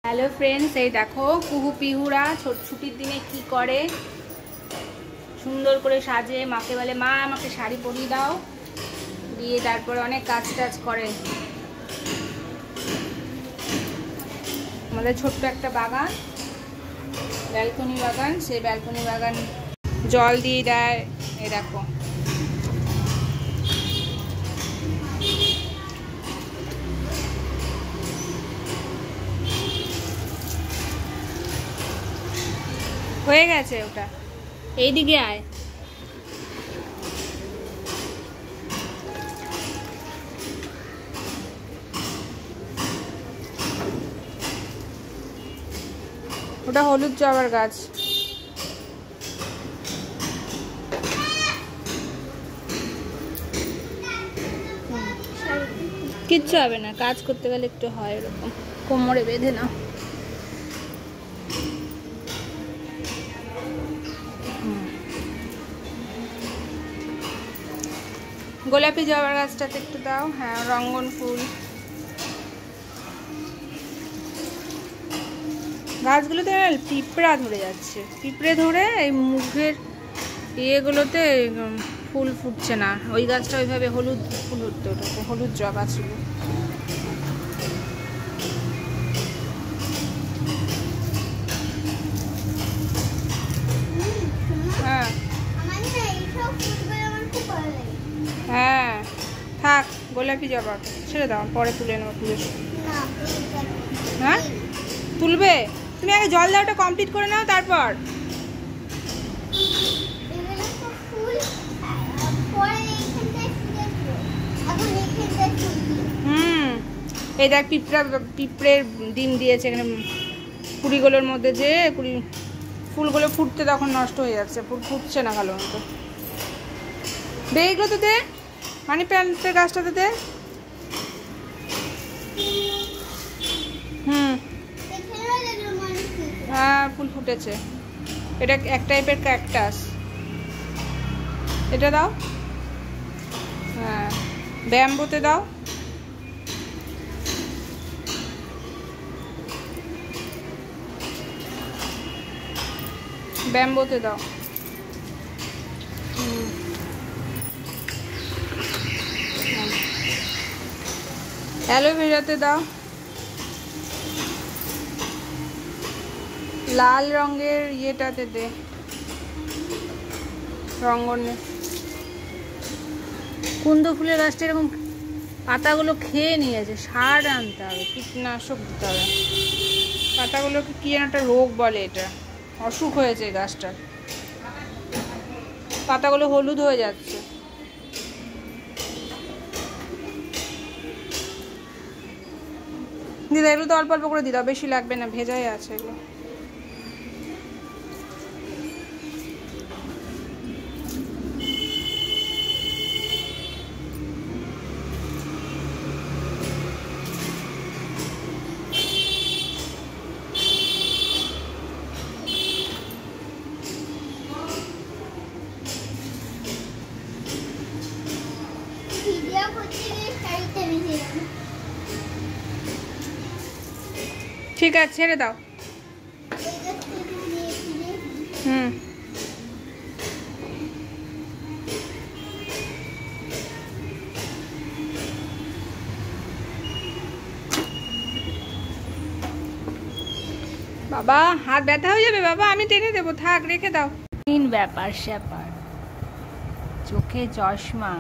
Hello friends, এই দেখো কুহু পিহুরা ছুটির দিনে কি করে, সুন্দর করে সাজে। মাকে বলে মা আমাকে শাড়ি পরিয়ে দাও, দিয়ে তারপরে অনেক কাজ টাজ করে। আমাদের ছোট্ট একটা বাগান, ব্যালকনি বাগান, সেই ব্যালকনি বাগান জল দিয়ে দেয়। এই দেখো হয়ে গেছে ওটা। এইদিকে আয়। ওটা হলুদ জবার গাছ। কিচ্ছু হবে না, কাজ করতে গেলে একটু হয় এরকম, কোমরে বেঁধে না। গোলাপি জবার গাছটাতে একটু দাও। হ্যাঁ, রঙ্গন ফুল গাছগুলোতে পিঁপড়া ধরে যাচ্ছে, পিঁপড়ে ধরে এই মুখের ইয়েগুলোতে ফুল ফুটছে না। ওই গাছটা ওইভাবে হলুদ ফুল উঠতে, ওটাতে হলুদ জবা ছিল। হ্যাঁ হ্যাঁ, থাক, গোলাপি জবা ছেড়ে দাও, পরে তুলে নেবো পুজোর। হ্যাঁ তুলবে, তুমি আগে জল দেওয়াটা কমপ্লিট করে নাও তারপর। এই দেখ পিঁপড়ের ডিম দিয়েছে এখানে কুড়িগুলোর মধ্যে, যে ফুলগুলো ফুটতে তখন নষ্ট হয়ে যাচ্ছে, ফুল ফুটছে না ভালো মতো। দে এগুলো তো দে, মানি প্ল্যান্টের গাছটাতে দে। হ্যাঁ ফুল ফুটেছে, এটা এক টাইপের ক্যাকটাস। এটা দাও। হ্যাঁ ব্যাম্বোতে দাও। ব্যাম্বোতে দাও। অ্যালোভেরাতে দাও। লাল রঙের ইয়েটাতে দে, রঙ্গনে। কুন্দ ফুলের গাছটা এরকম পাতাগুলো খেয়ে নিয়েছে, সার আনতে হবে, কীটনাশক দিতে হবে। পাতাগুলোকে কি যেন একটা রোগ বলে, এটা অসুখ হয়েছে গাছটার, পাতাগুলো হলুদ হয়ে যাচ্ছে। দিদা এগুলো তো অল্প অল্প করে দিদা, বেশি লাগবে না, ভেজাই আছে এগুলো। ঠিক আছে, ছেড়ে দাও। বাবা হাত ব্যথা হয়ে যাবে বাবা, আমি টেনে দেবো, থাক রেখে দাও। তিন ব্যাপার স্যাপার, চোখে চশমা।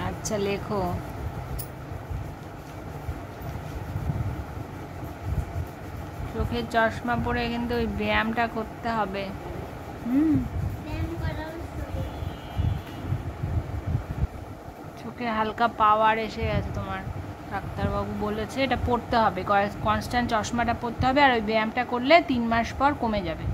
আচ্ছা লেখো। চোখের চশমা পরে কিন্তু ওই ব্যায়ামটা করতে হবে। চোখে হালকা পাওয়ার এসে গেছে তোমার, ডাক্তারবাবু বলেছে এটা পড়তে হবে, কনস্ট্যান্ট চশমাটা পড়তে হবে, আর ওই ব্যায়ামটা করলে 3 মাস পর কমে যাবে।